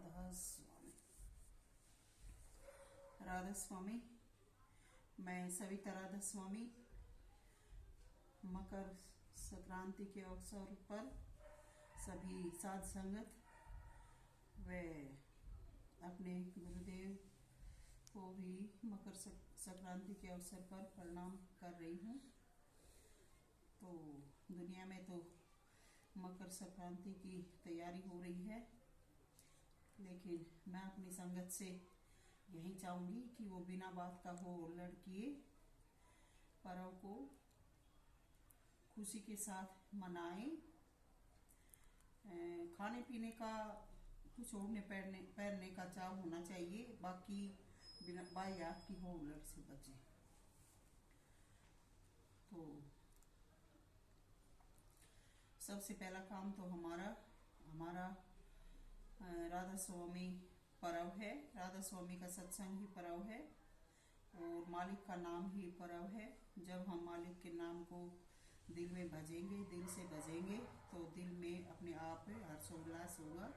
राधा स्वामी। राधा स्वामी, मैं सविता राधा स्वामी मकर संक्रांति के अवसर पर सभी साध संगत व अपने गुरुदेव को भी मकर संक्रांति के अवसर पर प्रणाम कर रही हूँ। तो दुनिया में तो मकर संक्रांति की तैयारी हो रही है, लेकिन मैं अपनी संगत से यही चाहूँगी कि वो बिना बात का हो लड़किए पर्व को खुशी के साथ मनाएं। खाने पीने का कुछ ओढ़ने पहनने का चाव होना चाहिए, बाकी बिना बायात की हो उलट से बचे। तो सबसे पहला काम तो हमारा राधा स्वामी पर्व है। राधा स्वामी का सत्संग ही पर्व है और मालिक का नाम ही पर्व है। जब हम मालिक के नाम को दिल में भजेंगे, दिल से भजेंगे, तो दिल में अपने आप हर्षोल्लास होगा,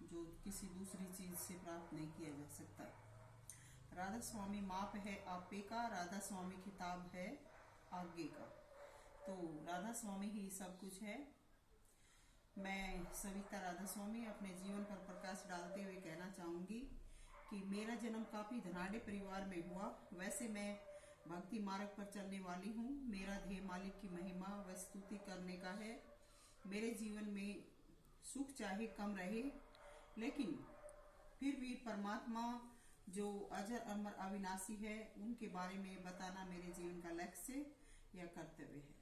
जो किसी दूसरी चीज से प्राप्त नहीं किया जा सकता। राधा स्वामी माप है आपे का, राधा स्वामी किताब है आगे का। तो राधा स्वामी ही सब कुछ है। मैं सविता राधा स्वामी अपने जीवन पर प्रकाश डालते हुए कहना चाहूंगी कि मेरा जन्म काफी धनाढ़ परिवार में हुआ। वैसे मैं भक्ति मार्ग पर चलने वाली हूँ। मेरा ध्येय मालिक की महिमा व स्तुति करने का है। मेरे जीवन में सुख चाहे कम रहे, लेकिन फिर भी परमात्मा जो अजर अमर अविनाशी है, उनके बारे में बताना मेरे जीवन का लक्ष्य या कर्तव्य है।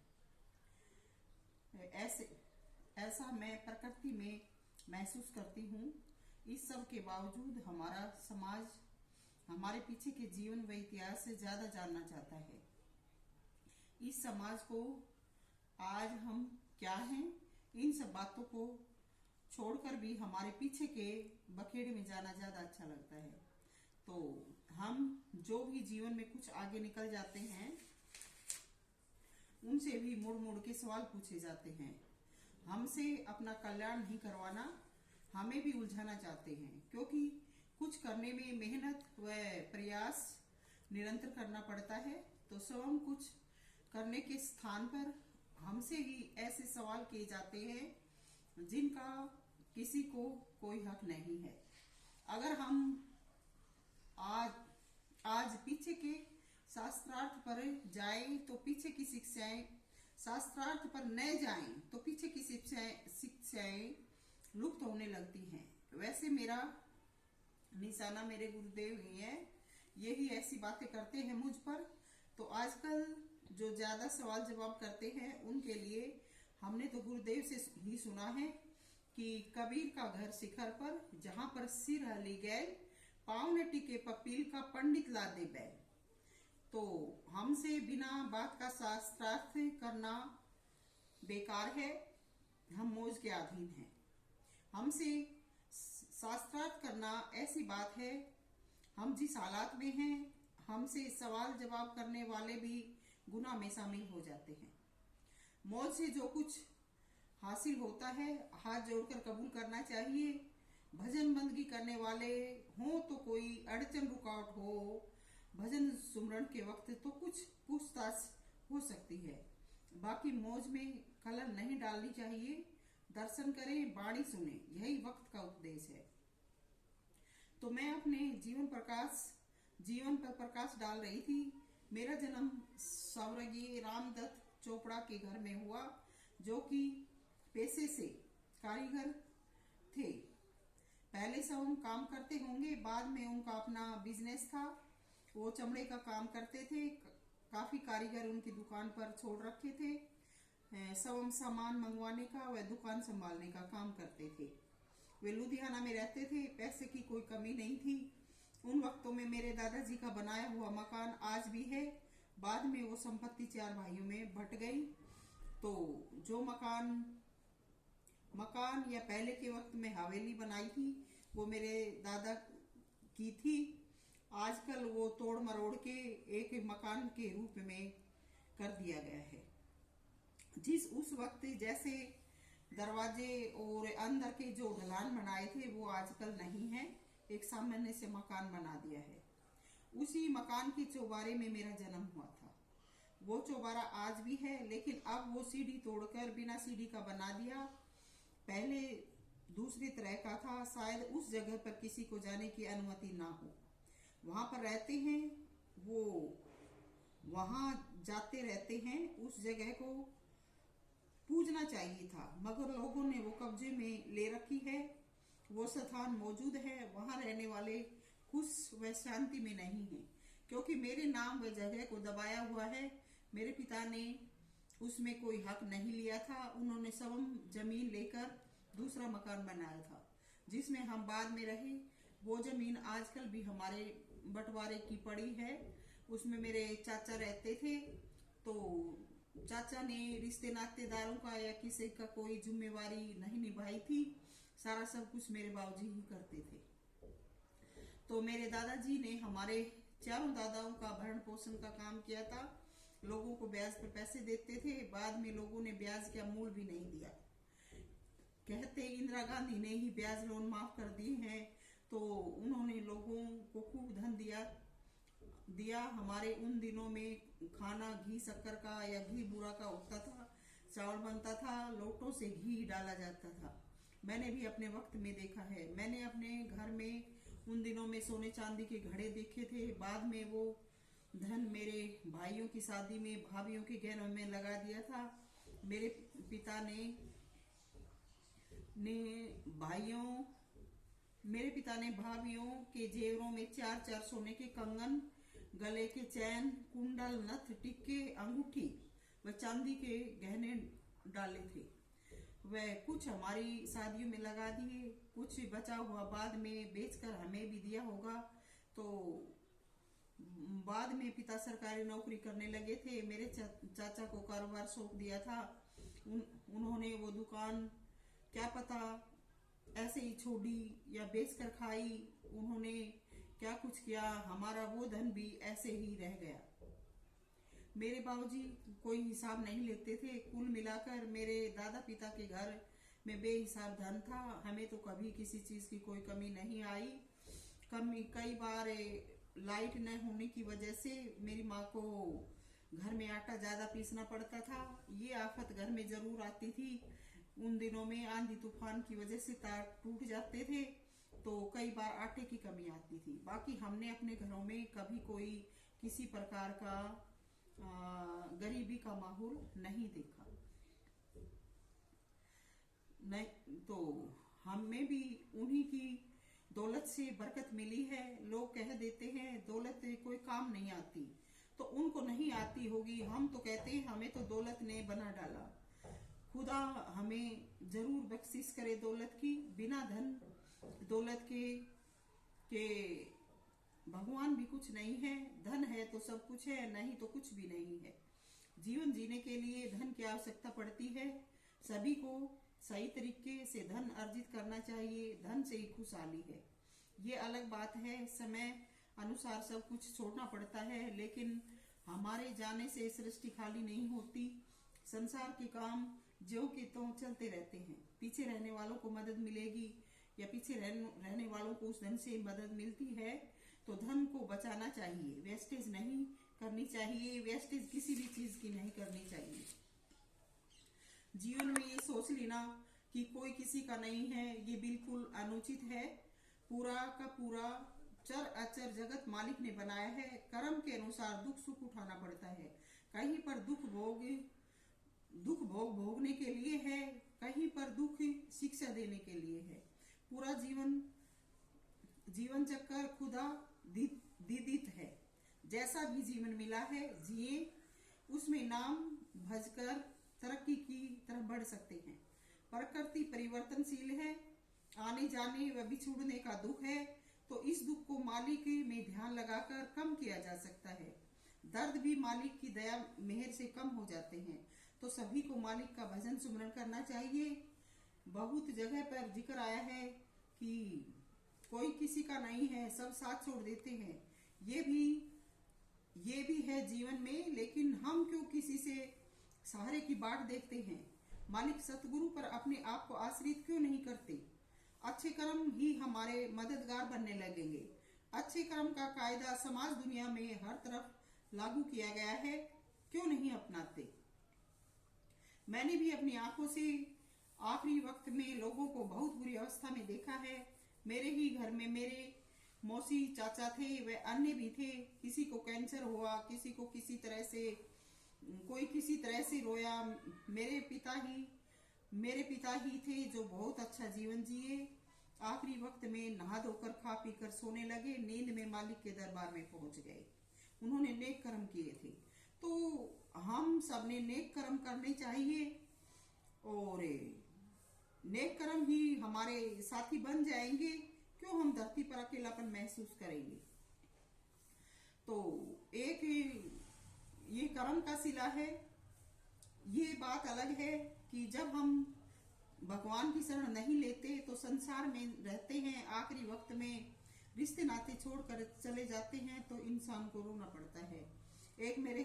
ऐसा मैं प्रकृति में महसूस करती हूँ। इस सब के बावजूद हमारा समाज हमारे पीछे के जीवन व इतिहास से ज्यादा जानना चाहता है। इस समाज को आज हम क्या हैं, इन सब बातों को छोड़कर भी हमारे पीछे के बखेड़े में जाना ज्यादा अच्छा लगता है। तो हम जो भी जीवन में कुछ आगे निकल जाते हैं, उनसे भी मुड़ मुड़ के सवाल पूछे जाते हैं। हमसे अपना कल्याण नहीं करवाना, हमें भी उलझाना चाहते हैं, क्योंकि कुछ करने में मेहनत व प्रयास निरंतर करना पड़ता है। तो स्वयं कुछ करने के स्थान पर हमसे ही ऐसे सवाल किए जाते हैं जिनका किसी को कोई हक नहीं है। अगर हम आज पीछे के शास्त्रार्थ पर जाएं तो पीछे की शिक्षाएं, शास्त्रार्थ पर न जाएं तो पीछे की शिक्षाएं लुप्त होने लगती हैं। वैसे मेरा निशाना मेरे गुरुदेव ही है, यही ऐसी बातें करते हैं मुझ पर। तो आजकल जो ज्यादा सवाल जवाब करते हैं, उनके लिए हमने तो गुरुदेव से ही सुना है कि कबीर का घर शिखर पर, जहां पर सिर हली गए, पाँव न टिके पपील का, पंडित ला दे बैल। तो हमसे बिना बात का शास्त्रार्थ करना बेकार है, हम मौज के अधीन हैं। हमसे शास्त्रार्थ करना ऐसी बात है, हम जिस हालात में हैं, हमसे सवाल जवाब करने वाले भी गुनाह में शामिल हो जाते हैं। मौज से जो कुछ हासिल होता है, हाथ जोड़कर कबूल करना चाहिए। भजन बंदगी करने वाले हो तो कोई अड़चन रुकावट हो भजन सुमरण के वक्त तो कुछ पूछताछ हो सकती है, बाकी मौज में कलर नहीं डालनी चाहिए। दर्शन करें, बाणी सुने, यही वक्त का उपदेश है। तो मैं अपने जीवन पर प्रकाश डाल रही थी। मेरा जन्म स्वर्गीय रामदत्त चोपड़ा के घर में हुआ, जो कि पेशे से कारीगर थे। पहले सब हम काम करते होंगे, बाद में उनका अपना बिजनेस था। वो चमड़े का काम करते थे। काफी कारीगर उनकी दुकान पर छोड़ रखे थे। सब सामान मंगवाने का व दुकान संभालने का काम करते थे। वे लुधियाना में रहते थे। पैसे की कोई कमी नहीं थी। उन वक्तों में मेरे दादाजी का बनाया हुआ मकान आज भी है। बाद में वो संपत्ति 4 भाइयों में बट गई। तो जो मकान या पहले के वक्त में हवेली बनाई थी, वो मेरे दादा की थी। आजकल वो तोड़ मरोड़ के एक मकान के रूप में कर दिया गया है। उस वक्त जैसे दरवाजे और अंदर के जो ढलान बनाए थे वो आजकल नहीं है, एक सामान्य से मकान बना दिया है। उसी मकान के चौबारे में मेरा जन्म हुआ था। वो चौबारा आज भी है, लेकिन अब वो सीढ़ी तोड़कर बिना सीढ़ी का बना दिया। पहले दूसरी तरह का था, शायद उस जगह पर किसी को जाने की अनुमति ना हो। वहां पर रहते हैं वो, वहां जाते रहते हैं। उस जगह को पूजना चाहिए था, मगर लोगों ने वो कब्जे में ले रखी है। वो स्थान मौजूद है, वहां रहने वाले खुश व शांति में नहीं है, क्योंकि मेरे नाम व जगह को दबाया हुआ है। मेरे पिता ने उसमें कोई हक नहीं लिया था। उन्होंने स्वयं जमीन लेकर दूसरा मकान बनाया था, जिसमें हम बाद में रहे। वो जमीन आजकल भी हमारे बंटवारे की पड़ी है। उसमें मेरे चाचा रहते थे, तो चाचा ने रिश्ते नातेदारों का या किसी का कोई जिम्मेवारी नहीं निभाई थी। सारा सब कुछ मेरे बाबूजी ही करते थे। तो मेरे दादाजी ने हमारे चारों दादाओं का भरण पोषण का काम किया था। लोगों को ब्याज पर पैसे देते थे। बाद में लोगों ने ब्याज का मूल भी नहीं दिया। कहते इंदिरा गांधी ने ही ब्याज लोन माफ कर दिए हैं, तो उन्होंने लोगों को खूब धन दिया। हमारे उन दिनों में खाना घी शक्कर का या घी बूरा का होता था, चावल बनता था, लोटों से घी डाला जाता था। मैंने भी अपने वक्त में देखा है। मैंने अपने घर में उन दिनों में सोने चांदी के घड़े देखे थे। बाद में वो धन मेरे भाइयों की शादी में, भाभीियों के गहनों में लगा दिया था। मेरे पिता ने भाभीियों के जेवरों में 4-4 सोने के कंगन, गले के चैन, कुंडल, नथ, टिक्के, अंगूठी व चांदी के गहने डाले थे। वह कुछ हमारी शादियों में लगा दिए, कुछ बचा हुआ बाद में बेचकर हमें भी दिया होगा। तो बाद में पिता सरकारी नौकरी करने लगे थे। मेरे चाचा को कारोबार सौंप दिया था। उन्होंने वो दुकान क्या पता ऐसे ही छोड़ी या बेचकर खाई। उन्होंने क्या कुछ किया, हमारा वो धन भी ऐसे ही रह गया। मेरे बाबूजी कोई हिसाब नहीं लेते थे। कुल मिलाकर मेरे दादा पिता के घर में बेहिसाब धन था। हमें तो कभी किसी चीज की कोई कमी नहीं आई। कई बार लाइट न होने की वजह से मेरी माँ को घर में आटा ज्यादा पीसना पड़ता था। ये आफत घर में जरूर आती थी। उन दिनों में आंधी तूफान की वजह से तार टूट जाते थे, तो कई बार आटे की कमी आती थी। बाकी हमने अपने घरों में कभी कोई किसी प्रकार का गरीबी का माहौल नहीं देखा। नहीं तो हमें भी उन्हीं की दौलत से बरकत मिली है। लोग कह देते हैं दौलत कोई काम नहीं आती, तो उनको नहीं आती होगी। हम तो कहते हैं हमें तो दौलत ने बना डाला। खुदा हमें जरूर बख्शिश करे दौलत की। बिना धन दौलत के भगवान भी कुछ नहीं है। धन है तो सब कुछ है, नहीं तो कुछ भी नहीं है। जीवन जीने के लिए धन की आवश्यकता पड़ती है। सभी को सही तरीके से धन अर्जित करना चाहिए। धन से ही खुशहाली है। ये अलग बात है, समय अनुसार सब कुछ छोड़ना पड़ता है, लेकिन हमारे जाने से सृष्टि खाली नहीं होती। संसार के काम ज्यों के त्यों चलते रहते हैं। पीछे रहने वालों को मदद मिलेगी या पीछे रहने वालों को उस धन से मदद मिलती है, तो धन को बचाना चाहिए, वेस्टेज नहीं करनी चाहिए। वेस्टेज किसी भी चीज की नहीं करनी चाहिए। जीवन में ये सोच लेना कि कोई किसी का नहीं है, ये बिल्कुल अनुचित है। पूरा का पूरा चर अचर जगत मालिक ने बनाया है। कर्म के अनुसार दुख सुख उठाना पड़ता है। कहीं पर दुख भोगने के लिए है, कहीं पर दुख शिक्षा देने के लिए है। पूरा जीवन चक्कर खुदा दीदित है। जैसा भी जीवन मिला है जिए, उसमें नाम भजकर तरक्की की तरफ बढ़ सकते हैं। प्रकृति परिवर्तनशील है। आने जाने व बिछुड़ने का दुख है, तो इस दुख को मालिक में ध्यान लगाकर कम किया जा सकता है। दर्द भी मालिक की दया मेहर से कम हो जाते हैं। तो सभी को मालिक का भजन सुमरण करना चाहिए। बहुत जगह पर जिक्र आया है कि कोई किसी का नहीं है, सब साथ छोड़ देते हैं। ये भी है जीवन में, लेकिन हम क्यों किसी से सहारे की बाट देखते हैं। मालिक सतगुरु पर अपने आप को आश्रित क्यों नहीं करते? अच्छे कर्म ही हमारे मददगार बनने लगेंगे। अच्छे कर्म का कायदा समाज दुनिया में हर तरफ लागू किया गया है, क्यों नहीं अपनाते? मैंने भी अपनी आंखों से आखिरी वक्त में लोगों को बहुत बुरी अवस्था में देखा है। मेरे ही घर में मेरे मौसी चाचा थे, वे अन्य भी थे। किसी को कैंसर हुआ, किसी को किसी तरह से, कोई किसी तरह से रोया। मेरे पिता ही थे जो बहुत अच्छा जीवन जिए। आखिरी वक्त में नहा धोकर खा पीकर सोने लगे, नींद में मालिक के दरबार में पहुंच गए। उन्होंने नेक कर्म किए थे। तो हम सब ने नेक कर्म करने चाहिए और नेक कर्म ही हमारे साथी बन जाएंगे। क्यों हम धरती पर अकेलापन महसूस करेंगे? तो एक ये कर्म का सिला है। ये बात अलग है कि जब हम भगवान की शरण नहीं लेते तो संसार में रहते हैं, आखिरी वक्त में रिश्ते नाते छोड़कर चले जाते हैं तो इंसान को रोना पड़ता है। एक मेरे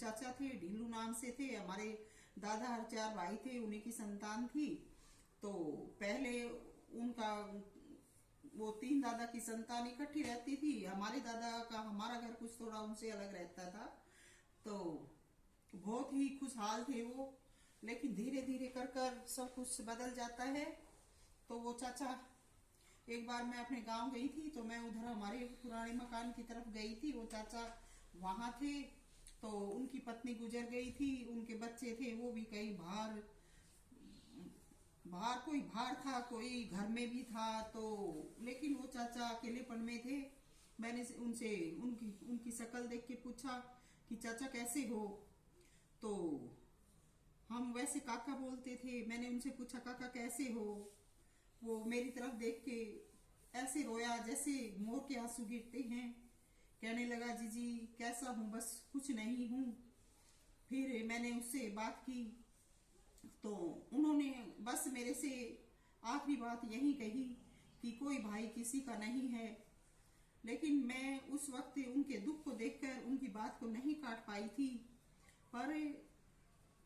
चाचा थे, ढीलू नाम से थे। हमारे दादा हर 4 भाई थे, उन्हीं की संतान थी। तो पहले उनका वो 3 दादा की संतान इकट्ठी रहती थी। हमारे दादा का हमारा घर कुछ थोड़ा उनसे अलग रहता था, तो बहुत ही खुशहाल थे वो। लेकिन धीरे धीरे कर कर सब कुछ बदल जाता है। तो वो चाचा, एक बार मैं अपने गांव गई थी, तो मैं उधर हमारे पुराने मकान की तरफ गई थी। वो चाचा वहां थे, तो उनकी पत्नी गुजर गई थी, उनके बच्चे थे, वो भी कहीं बाहर कोई बाहर था, कोई घर में भी था। तो लेकिन वो चाचा अकेलेपन में थे। मैंने उनसे उनकी शक्ल देख के पूछा कि चाचा कैसे हो? तो हम वैसे काका बोलते थे। मैंने उनसे पूछा काका कैसे हो? वो मेरी तरफ देख के ऐसे रोया जैसे मोर के आंसू गिरते हैं। कहने लगा जीजी कैसा हूँ, बस कुछ नहीं हूँ। फिर मैंने उससे बात की तो उन्होंने बस मेरे से आखिरी बात यही कही कि कोई भाई किसी का नहीं है। लेकिन मैं उस वक्त उनके दुख को देखकर उनकी बात को नहीं काट पाई थी। पर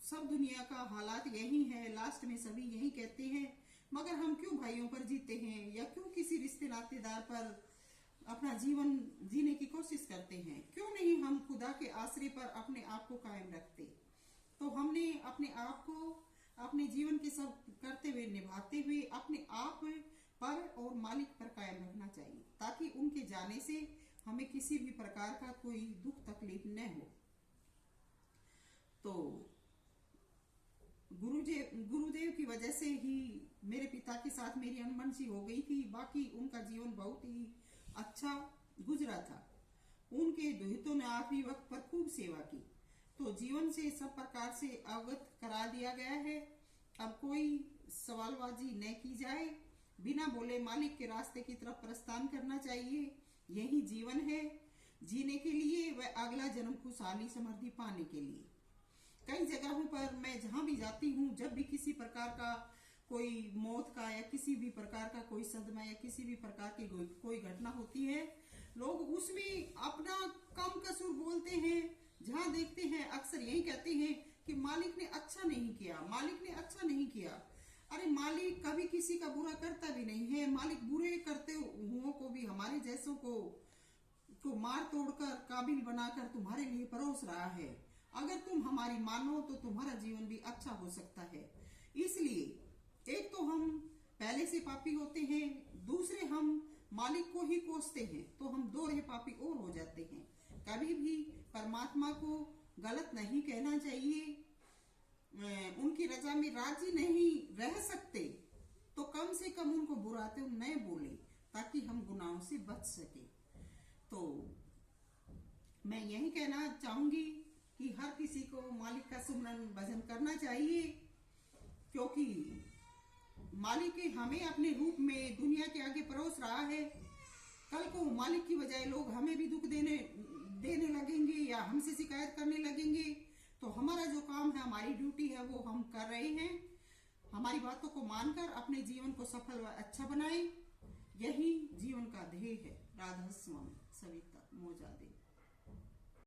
सब दुनिया का हालात यही है, लास्ट में सभी यही कहते हैं। मगर हम क्यों भाइयों पर जीते हैं, या क्यों किसी रिश्ते नातेदार पर अपना जीवन जीने की कोशिश करते हैं? क्यों नहीं हम खुदा के आश्रय पर अपने आप को कायम रखते? तो हमने अपने आप को अपने जीवन के सब करते हुए, निभाते हुए अपने आप पर और मालिक पर कायम रखना चाहिए, ताकि उनके जाने से हमें किसी भी प्रकार का कोई दुख तकलीफ न हो। तो गुरुदेव की वजह से ही मेरे पिता के साथ मेरी अनबन सी हो गई थी। बाकी उनका जीवन बहुत ही अच्छा गुजरा था। उनके दुहितों ने आखिरी वक्त पर खूब सेवा की, तो जीवन से सब प्रकार से अवगत करा दिया गया है। अब कोई सवालबाजी न की जाए, बिना बोले मालिक के रास्ते की तरफ प्रस्थान करना चाहिए। यही जीवन है जीने के लिए, वह अगला जन्म खुशहाली समृद्धि पाने के लिए। कई जगहों पर मैं जहां भी जाती हूँ, जब भी किसी प्रकार का कोई मौत का या किसी भी प्रकार का कोई सदमा या किसी भी प्रकार की कोई घटना होती है, लोग उसमें अपना कम कसूर बोलते हैं। जहां देखते हैं अक्सर यही कहते हैं कि मालिक ने अच्छा नहीं किया, मालिक ने अच्छा नहीं किया। अरे मालिक कभी किसी का बुरा करता भी नहीं है। मालिक बुरे करते हुओं को भी, हमारे जैसों को मार तोड़कर काबिल बनाकर तुम्हारे लिए परोस रहा है। अगर तुम हमारी मानो तो तुम्हारा जीवन भी अच्छा हो सकता है। इसलिए एक तो हम पहले से पापी होते हैं, दूसरे हम मालिक को ही कोसते हैं, तो हम 2 पापी और हो जाते हैं। कभी भी परमात्मा को गलत नहीं कहना चाहिए। उनकी रजा में राजी नहीं रह सकते तो कम से कम उनको बुराते न बोले, ताकि हम गुनाहों से बच सके। तो मैं यही कहना चाहूंगी कि हर किसी को मालिक का सुमरन भजन करना चाहिए, क्योंकि मालिक हमें अपने रूप में दुनिया के आगे परोस रहा है। कल को मालिक की बजाय लोग हमें भी दुख देने लगेंगे या हमसे शिकायत करने लगेंगे, तो हमारा जो काम है, हमारी ड्यूटी है, वो हम कर रहे हैं। हमारी बातों को मानकर अपने जीवन को सफल व अच्छा बनाएं, यही जीवन का ध्येय है। राधा स्वामी सविता मोजादे।